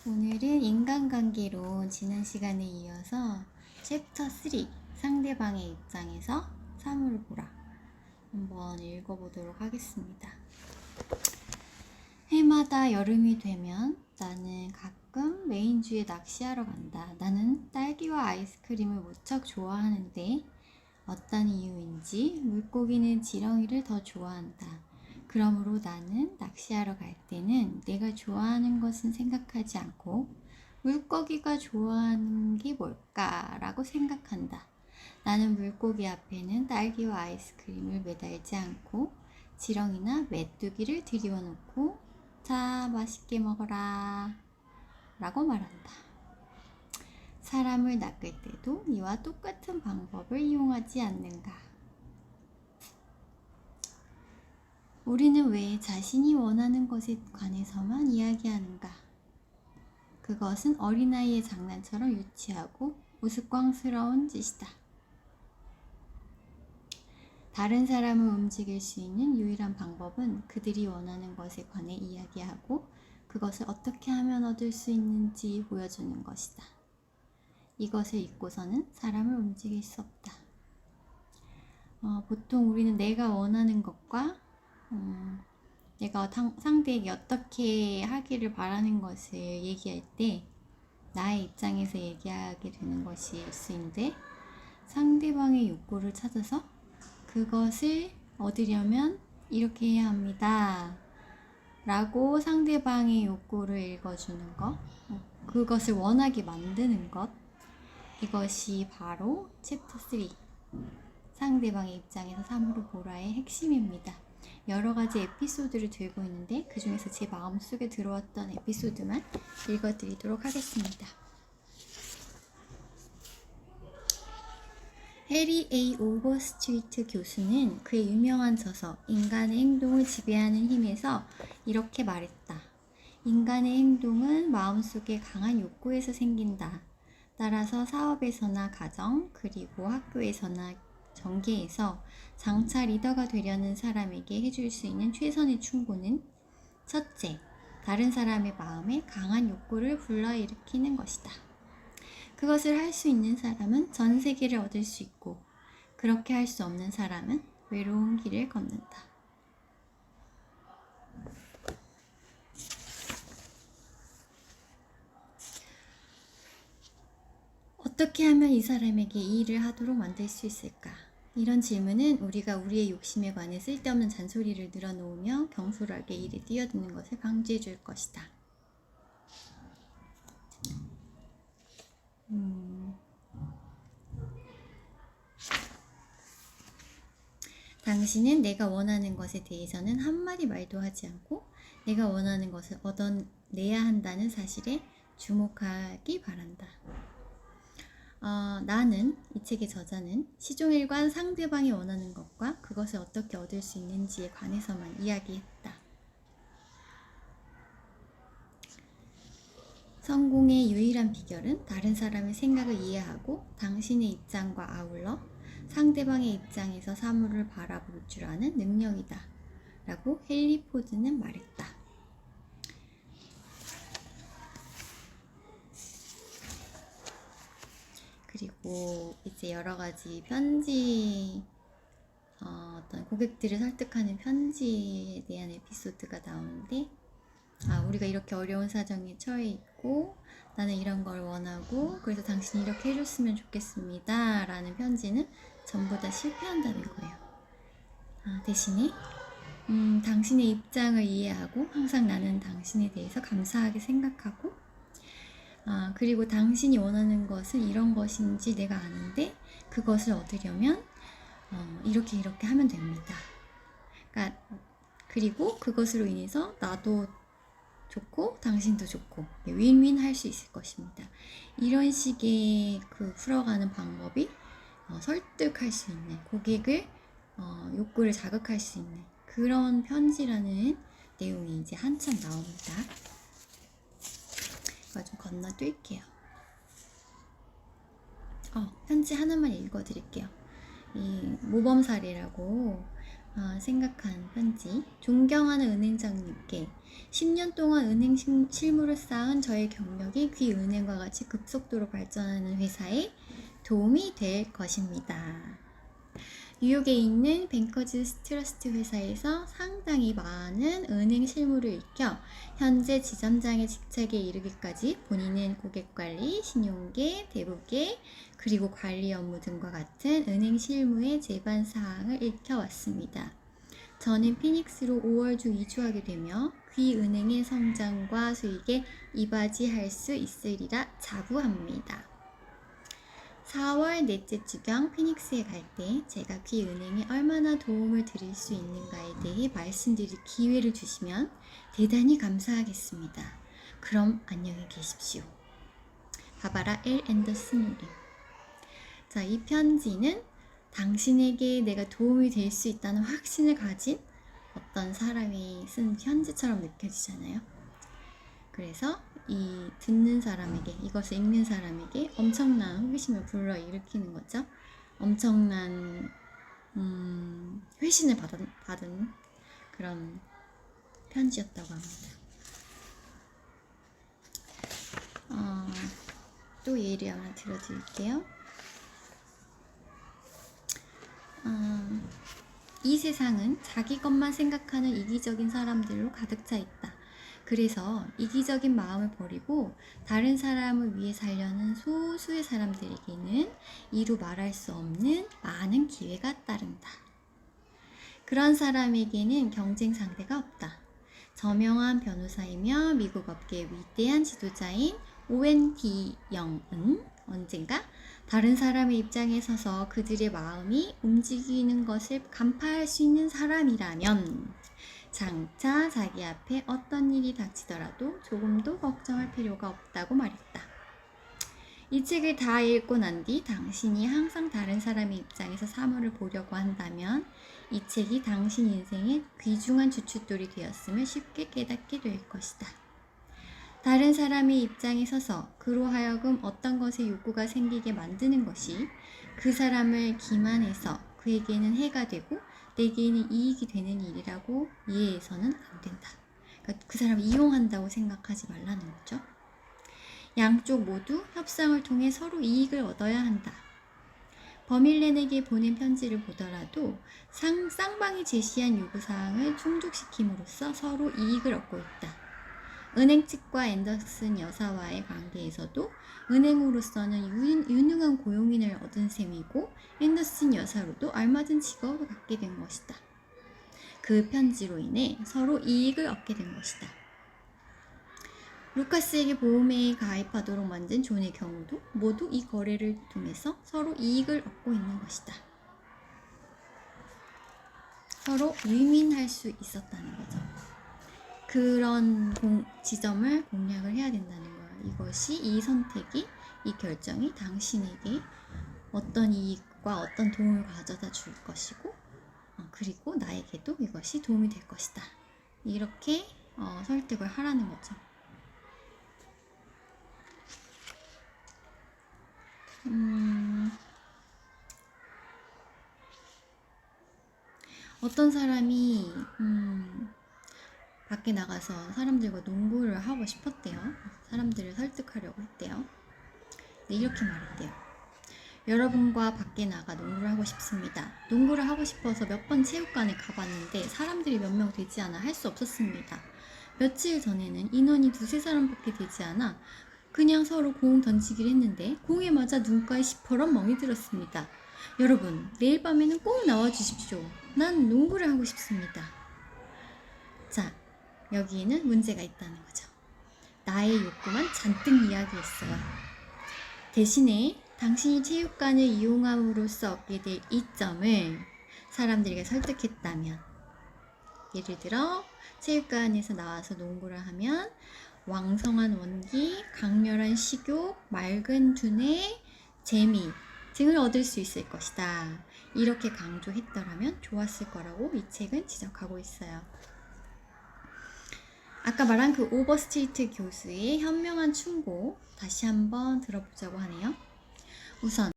오늘은 인간관계로 지난 시간에 이어서 챕터 3 상대방의 입장에서 사물을 보라 한번 읽어보도록 하겠습니다. 해마다 여름이 되면 나는 가끔 메인주에 낚시하러 간다. 나는 딸기와 아이스크림을 무척 좋아하는데 어떤 이유인지 물고기는 지렁이를 더 좋아한다. 그러므로 나는 낚시하러 갈 때는 내가 좋아하는 것은 생각하지 않고 물고기가 좋아하는 게 뭘까라고 생각한다. 나는 물고기 앞에는 딸기와 아이스크림을 매달지 않고 지렁이나 메뚜기를 들여놓고 자, 맛있게 먹어라 라고 말한다. 사람을 낚을 때도 이와 똑같은 방법을 이용하지 않는가? 우리는 왜 자신이 원하는 것에 관해서만 이야기하는가? 그것은 어린아이의 장난처럼 유치하고 우스꽝스러운 짓이다. 다른 사람을 움직일 수 있는 유일한 방법은 그들이 원하는 것에 관해 이야기하고 그것을 어떻게 하면 얻을 수 있는지 보여주는 것이다. 이것을 잊고서는 사람을 움직일 수 없다. 보통 우리는 내가 원하는 것과 내가 상대에게 어떻게 하기를 바라는 것을 얘기할 때 나의 입장에서 얘기하게 되는 것일 수 있는데 상대방의 욕구를 찾아서 그것을 얻으려면 이렇게 해야 합니다 라고 상대방의 욕구를 읽어주는 것, 그것을 원하게 만드는 것, 이것이 바로 챕터 3 상대방의 입장에서 사물을 보라의 핵심입니다. 여러 가지 에피소드를 들고 있는데 그 중에서 제 마음속에 들어왔던 에피소드만 읽어드리도록 하겠습니다. 해리 A. 오버스트리트 교수는 그의 유명한 저서 인간의 행동을 지배하는 힘에서 이렇게 말했다. 인간의 행동은 마음속에 강한 욕구에서 생긴다. 따라서 사업에서나 가정, 그리고 학교에서나 전개에서 장차 리더가 되려는 사람에게 해줄 수 있는 최선의 충고는 첫째, 다른 사람의 마음에 강한 욕구를 불러일으키는 것이다. 그것을 할 수 있는 사람은 전 세계를 얻을 수 있고 그렇게 할 수 없는 사람은 외로운 길을 걷는다. 어떻게 하면 이 사람에게 이 일을 하도록 만들 수 있을까? 이런 질문은 우리가 우리의 욕심에 관해 쓸데없는 잔소리를 늘어놓으며 경솔하게 일에 뛰어드는 것을 방지해 줄 것이다. 당신은 내가 원하는 것에 대해서는 한마디 말도 하지 않고 내가 원하는 것을 얻어내야 한다는 사실에 주목하기 바란다. 나는, 이 책의 저자는 시종일관 상대방이 원하는 것과 그것을 어떻게 얻을 수 있는지에 관해서만 이야기했다. 성공의 유일한 비결은 다른 사람의 생각을 이해하고 당신의 입장과 아울러 상대방의 입장에서 사물을 바라볼 줄 아는 능력이다. 라고 헨리 포드는 말했다. 그리고 이제 여러 가지 편지, 어떤 고객들을 설득하는 편지에 대한 에피소드가 나오는데, 우리가 이렇게 어려운 사정에 처해 있고 나는 이런 걸 원하고 그래서 당신이 이렇게 해줬으면 좋겠습니다 라는 편지는 전부 다 실패한다는 거예요. 대신에 당신의 입장을 이해하고 항상 나는 당신에 대해서 감사하게 생각하고 그리고 당신이 원하는 것은 이런 것인지 내가 아는데 그것을 얻으려면 이렇게 하면 됩니다. 그리고 그것으로 인해서 나도 좋고 당신도 좋고 윈윈 할 수 있을 것입니다. 이런 식의 풀어가는 방법이 설득할 수 있는 고객을 욕구를 자극할 수 있는 그런 편지라는 내용이 이제 한참 나옵니다. 이거 좀 건너뛸게요. 편지 하나만 읽어드릴게요. 이 모범 사례라고 생각한 편지. 존경하는 은행장님께 10년 동안 은행 실무를 쌓은 저의 경력이 귀은행과 같이 급속도로 발전하는 회사에 도움이 될 것입니다. 뉴욕에 있는 뱅커즈 트러스트 회사에서 상당히 많은 은행 실무를 익혀 현재 지점장의 직책에 이르기까지 본인은 고객관리, 신용계, 대부계, 그리고 관리 업무 등과 같은 은행 실무의 제반 사항을 익혀왔습니다. 저는 피닉스로 5월 중 이주하게 되며 귀은행의 성장과 수익에 이바지할 수 있으리라 자부합니다. 4월 넷째 주경 피닉스에 갈 때 제가 귀은행에 얼마나 도움을 드릴 수 있는가에 대해 말씀드릴 기회를 주시면 대단히 감사하겠습니다. 그럼 안녕히 계십시오. 바바라 L. 앤더슨 요림. 자, 이 편지는 당신에게 내가 도움이 될 수 있다는 확신을 가진 어떤 사람이 쓴 편지처럼 느껴지잖아요. 그래서 이 듣는 사람에게, 이것을 읽는 사람에게 엄청난 호기심을 불러일으키는 거죠. 엄청난 회신을 받은 그런 편지였다고 합니다. 또 예를 하나 들어드릴게요. 이 세상은 자기 것만 생각하는 이기적인 사람들로 가득 차 있다. 그래서 이기적인 마음을 버리고 다른 사람을 위해 살려는 소수의 사람들에게는 이루 말할 수 없는 많은 기회가 따른다. 그런 사람에게는 경쟁 상대가 없다. 저명한 변호사이며 미국 업계의 위대한 지도자인 오웬 D. 영은 언젠가 다른 사람의 입장에 서서 그들의 마음이 움직이는 것을 간파할 수 있는 사람이라면 장차 자기 앞에 어떤 일이 닥치더라도 조금도 걱정할 필요가 없다고 말했다. 이 책을 다 읽고 난 뒤 당신이 항상 다른 사람의 입장에서 사물을 보려고 한다면 이 책이 당신 인생의 귀중한 주춧돌이 되었음을 쉽게 깨닫게 될 것이다. 다른 사람의 입장에 서서 그로 하여금 어떤 것에 욕구가 생기게 만드는 것이 그 사람을 기만해서 그에게는 해가 되고 내게는 이익이 되는 일이라고 이해해서는 안 된다. 그러니까 그 사람을 이용한다고 생각하지 말라는 거죠. 양쪽 모두 협상을 통해 서로 이익을 얻어야 한다. 버밀렌에게 보낸 편지를 보더라도 쌍방이 제시한 요구사항을 충족시킴으로써 서로 이익을 얻고 있다. 은행 측과 앤더슨 여사와의 관계에서도 은행으로서는 유능한 고용인을 얻은 셈이고 앤더슨 여사로도 알맞은 직업을 갖게 된 것이다. 그 편지로 인해 서로 이익을 얻게 된 것이다. 루카스에게 보험에 가입하도록 만든 존의 경우도 모두 이 거래를 통해서 서로 이익을 얻고 있는 것이다. 서로 윈윈할 수 있었다는 거죠. 그런 지점을 공략을 해야 된다는 거예요. 이것이, 이 선택이, 이 결정이 당신에게 어떤 이익과 어떤 도움을 가져다 줄 것이고 그리고 나에게도 이것이 도움이 될 것이다. 이렇게 설득을 하라는 거죠. 어떤 사람이 밖에 나가서 사람들과 농구를 하고 싶었대요. 사람들을 설득하려고 했대요. 근데 이렇게 말했대요. 여러분과 밖에 나가 농구를 하고 싶습니다. 농구를 하고 싶어서 몇 번 체육관에 가봤는데 사람들이 몇 명 되지 않아 할 수 없었습니다. 며칠 전에는 인원이 2-3사람밖에 되지 않아 그냥 서로 공 던지기를 했는데 공에 맞아 눈가에 시퍼런 멍이 들었습니다. 여러분, 내일 밤에는 꼭 나와주십시오. 난 농구를 하고 싶습니다. 자, 여기에는 문제가 있다는 거죠. 나의 욕구만 잔뜩 이야기했어요. 대신에 당신이 체육관을 이용함으로써 얻게 될 이점을 사람들에게 설득했다면, 예를 들어 체육관에서 나와서 농구를 하면 왕성한 원기, 강렬한 식욕, 맑은 두뇌, 재미 등을 얻을 수 있을 것이다. 이렇게 강조했더라면 좋았을 거라고 이 책은 지적하고 있어요. 아까 말한 그 오버스트리트 교수의 현명한 충고 다시 한번 들어보자고 하네요. 우선